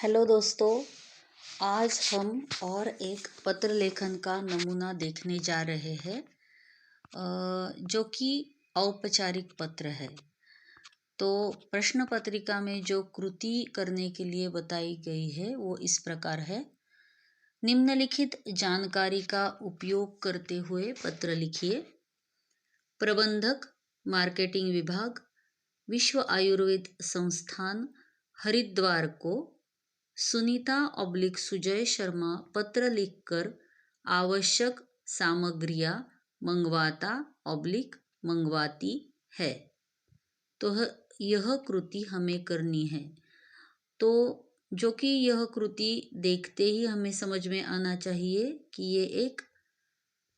Hello दोस्तों, आज हम और एक पत्र लेखन का नमूना देखने जा रहे हैं जो कि औपचारिक पत्र है। तो प्रश्न पत्रिका में जो कृति करने के लिए बताई गई है वो इस प्रकार है। निम्नलिखित जानकारी का उपयोग करते हुए पत्र लिखिए। प्रबंधक, मार्केटिंग विभाग, विश्व आयुर्वेद संस्थान, हरिद्वार को सुनीता/सुजय शर्मा पत्र लिखकर आवश्यक सामग्रियां मंगवाता/मंगवाती है। तो यह कृति हमें करनी है। तो जो कि यह कृति देखते ही हमें समझ में आना चाहिए कि ये एक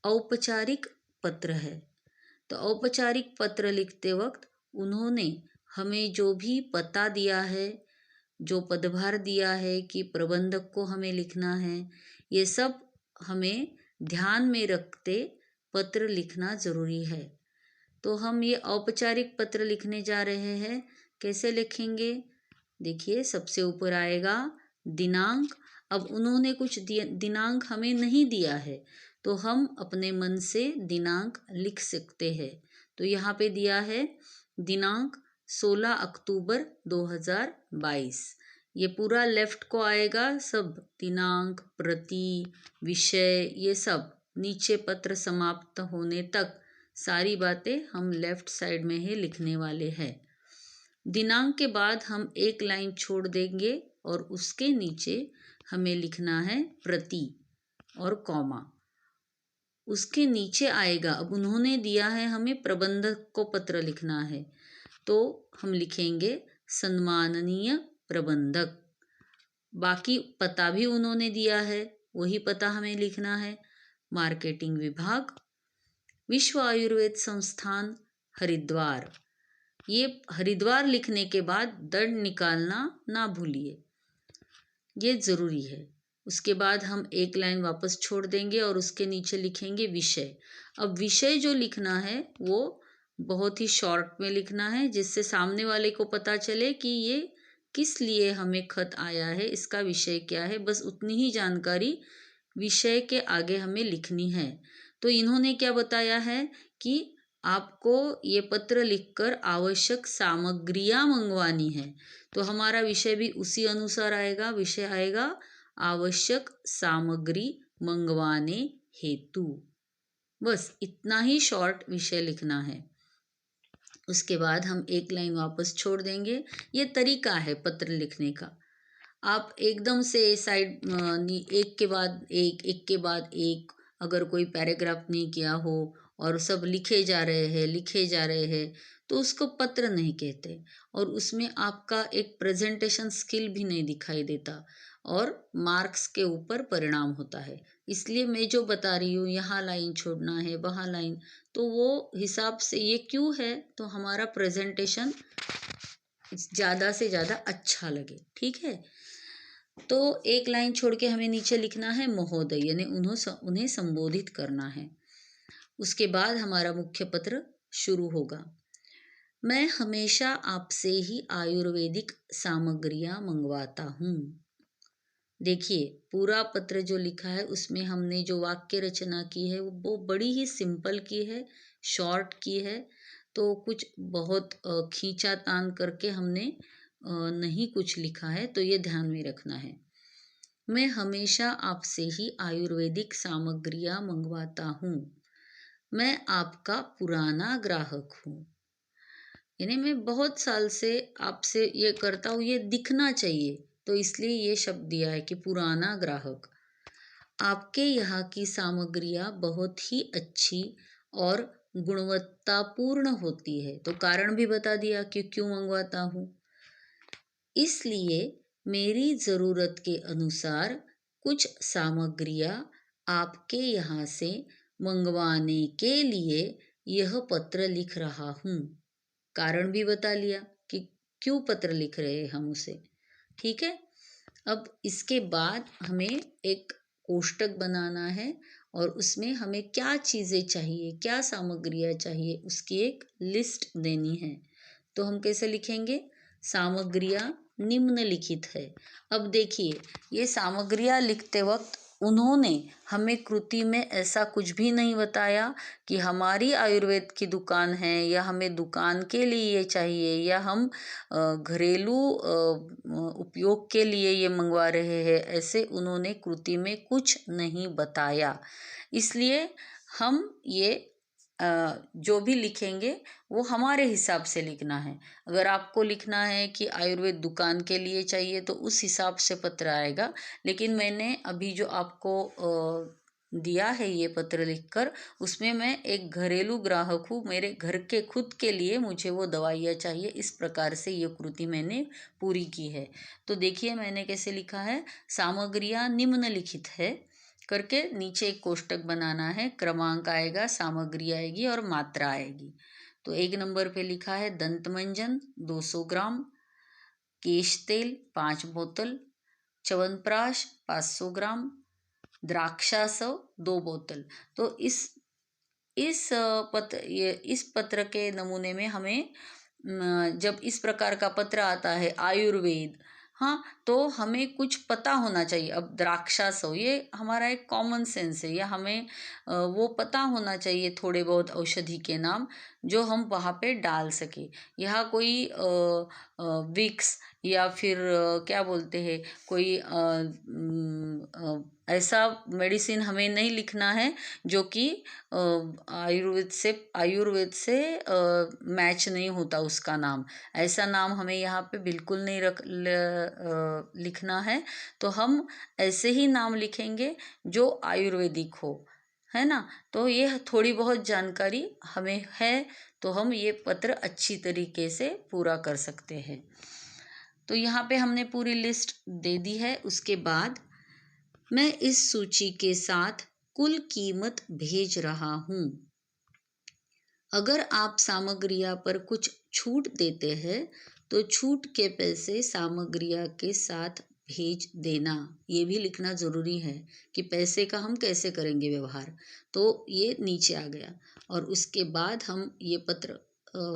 औपचारिक पत्र है। तो औपचारिक पत्र लिखते वक्त उन्होंने हमें जो भी पता दिया है, जो पदभार दिया है कि प्रबंधक को हमें लिखना है, ये सब हमें ध्यान में रखते पत्र लिखना ज़रूरी है। तो हम ये औपचारिक पत्र लिखने जा रहे हैं। कैसे लिखेंगे? देखिए, सबसे ऊपर आएगा दिनांक। अब उन्होंने कुछ दिनांक हमें नहीं दिया है, तो हम अपने मन से दिनांक लिख सकते हैं। तो यहाँ पे दिया है दिनांक 16 अक्टूबर 2022। ये पूरा लेफ्ट को आएगा, सब दिनांक, प्रति, विषय, ये सब नीचे पत्र समाप्त होने तक सारी बातें हम लेफ्ट साइड में ही लिखने वाले हैं। दिनांक के बाद हम एक लाइन छोड़ देंगे और उसके नीचे हमें लिखना है प्रति और कॉमा। उसके नीचे आएगा, अब उन्होंने दिया है हमें प्रबंधक को पत्र लिखना है, तो हम लिखेंगे सम्माननीय प्रबंधक। बाकी पता भी उन्होंने दिया है, वही पता हमें लिखना है। मार्केटिंग विभाग, विश्व आयुर्वेद संस्थान, हरिद्वार। ये हरिद्वार लिखने के बाद दर्द निकालना ना भूलिए, ये ज़रूरी है। उसके बाद हम एक लाइन वापस छोड़ देंगे और उसके नीचे लिखेंगे विषय। अब विषय जो लिखना है वो बहुत ही शॉर्ट में लिखना है, जिससे सामने वाले को पता चले कि ये किस लिए हमें खत आया है, इसका विषय क्या है। बस उतनी ही जानकारी विषय के आगे हमें लिखनी है। तो इन्होंने क्या बताया है कि आपको ये पत्र लिखकर आवश्यक सामग्रियां मंगवानी है। तो हमारा विषय भी उसी अनुसार आएगा। विषय आएगा आवश्यक सामग्री मंगवाने हेतु। बस इतना ही शॉर्ट विषय लिखना है। उसके बाद हम एक लाइन वापस छोड़ देंगे। ये तरीका है पत्र लिखने का। आप एकदम से साइड एक के बाद एक के बाद एक अगर कोई पैराग्राफ नहीं किया हो और सब लिखे जा रहे हैं तो उसको पत्र नहीं कहते, और उसमें आपका एक प्रेजेंटेशन स्किल भी नहीं दिखाई देता और मार्क्स के ऊपर परिणाम होता है। इसलिए मैं जो बता रही हूँ, यहाँ लाइन छोड़ना है, वहाँ लाइन, तो वो हिसाब से ये क्यों है, तो हमारा प्रेजेंटेशन ज़्यादा से ज़्यादा अच्छा लगे। ठीक है, तो एक लाइन छोड़ के हमें नीचे लिखना है महोदय, यानी उन्हें संबोधित करना है। उसके बाद हमारा मुख्य पत्र शुरू होगा। मैं हमेशा आपसे ही आयुर्वेदिक सामग्रियां मंगवाता हूँ। देखिए, पूरा पत्र जो लिखा है उसमें हमने जो वाक्य रचना की है वो बड़ी ही सिंपल की है, शॉर्ट की है। तो कुछ बहुत खींचा तान करके हमने नहीं कुछ लिखा है, तो ये ध्यान में रखना है। मैं हमेशा आपसे ही आयुर्वेदिक सामग्रियां मंगवाता हूँ। मैं आपका पुराना ग्राहक हूँ, यानी मैं बहुत साल से आपसे ये करता हूँ, ये दिखना चाहिए, तो इसलिए ये शब्द दिया है कि पुराना ग्राहक। आपके यहाँ की सामग्रियाँ बहुत ही अच्छी और गुणवत्तापूर्ण होती है। तो कारण भी बता दिया कि क्यों मंगवाता हूँ। इसलिए मेरी ज़रूरत के अनुसार कुछ सामग्रियाँ आपके यहाँ से मंगवाने के लिए यह पत्र लिख रहा हूँ। कारण भी बता लिया कि क्यों पत्र लिख रहे हैं हम उसे। ठीक है, अब इसके बाद हमें एक कोष्टक बनाना है और उसमें हमें क्या चीज़ें चाहिए, क्या सामग्रियाँ चाहिए, उसकी एक लिस्ट देनी है। तो हम कैसे लिखेंगे? सामग्रियाँ निम्नलिखित है। अब देखिए, ये सामग्रियाँ लिखते वक्त उन्होंने हमें कृति में ऐसा कुछ भी नहीं बताया कि हमारी आयुर्वेद की दुकान है या हमें दुकान के लिए ये चाहिए या हम घरेलू उपयोग के लिए ये मंगवा रहे हैं। ऐसे उन्होंने कृति में कुछ नहीं बताया। इसलिए हम ये जो भी लिखेंगे वो हमारे हिसाब से लिखना है। अगर आपको लिखना है कि आयुर्वेद दुकान के लिए चाहिए तो उस हिसाब से पत्र आएगा। लेकिन मैंने अभी जो आपको दिया है ये पत्र लिखकर, उसमें मैं एक घरेलू ग्राहक हूँ, मेरे घर के खुद के लिए मुझे वो दवाइयाँ चाहिए, इस प्रकार से ये कृति मैंने पूरी की है। तो देखिए मैंने कैसे लिखा है, सामग्रियाँ निम्नलिखित है करके नीचे एक कोष्टक बनाना है, क्रमांक आएगा, सामग्री आएगी और मात्रा आएगी। तो 1 नंबर पे लिखा है दंतमंजन 200 ग्राम, केश तेल 5 बोतल, च्यवनप्राश 500 ग्राम, द्राक्षासव 2 बोतल। तो इस पत्र के नमूने में हमें जब इस प्रकार का पत्र आता है आयुर्वेद, हाँ, तो हमें कुछ पता होना चाहिए। अब द्राक्षासव ये हमारा एक कॉमन सेंस है, या हमें वो पता होना चाहिए थोड़े बहुत औषधि के नाम जो हम वहाँ पे डाल सके। यहाँ कोई विक्स या फिर क्या बोलते हैं, कोई ऐसा मेडिसिन हमें नहीं लिखना है जो कि आयुर्वेद से मैच नहीं होता उसका नाम। ऐसा नाम हमें यहाँ पे बिल्कुल नहीं लिखना है। तो हम ऐसे ही नाम लिखेंगे जो आयुर्वेदिक हो, है ना। तो ये थोड़ी बहुत जानकारी हमें है, तो हम ये पत्र अच्छी तरीके से पूरा कर सकते हैं। तो यहाँ पे हमने पूरी लिस्ट दे दी है। उसके बाद मैं इस सूची के साथ कुल कीमत भेज रहा हूँ। अगर आप सामग्रिया पर कुछ छूट देते हैं तो छूट के पैसे सामग्रिया के साथ भेज देना। ये भी लिखना ज़रूरी है कि पैसे का हम कैसे करेंगे व्यवहार। तो ये नीचे आ गया और उसके बाद हम ये पत्र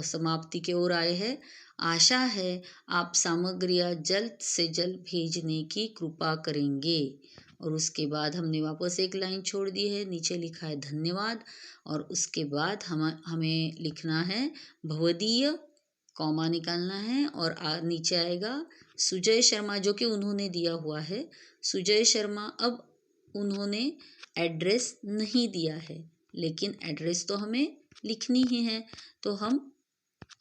समाप्ति की ओर आए हैं। आशा है आप सामग्रियाँ जल्द से जल्द भेजने की कृपा करेंगे। और उसके बाद हमने वापस एक लाइन छोड़ दी है, नीचे लिखा है धन्यवाद। और उसके बाद हमें लिखना है भवदीय, कॉमा निकालना है और नीचे आएगा सुजय शर्मा, जो कि उन्होंने दिया हुआ है सुजय शर्मा। अब उन्होंने एड्रेस नहीं दिया है, लेकिन एड्रेस तो हमें लिखनी ही है, तो हम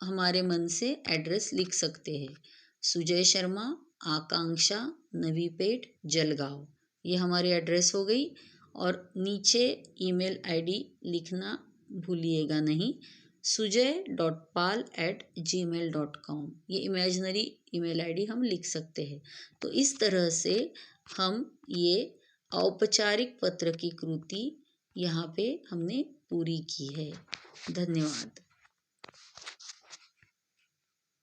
हमारे मन से एड्रेस लिख सकते हैं। सुजय शर्मा, आकांक्षा, नवीपेट, जलगांव, ये हमारी एड्रेस हो गई। और नीचे ईमेल आईडी लिखना भूलिएगा नहीं, sujay.pal@gmail.com, ये इमेजिनरी ईमेल आईडी हम लिख सकते हैं। तो इस तरह से हम ये औपचारिक पत्र की कृति यहाँ पे हमने पूरी की है। धन्यवाद।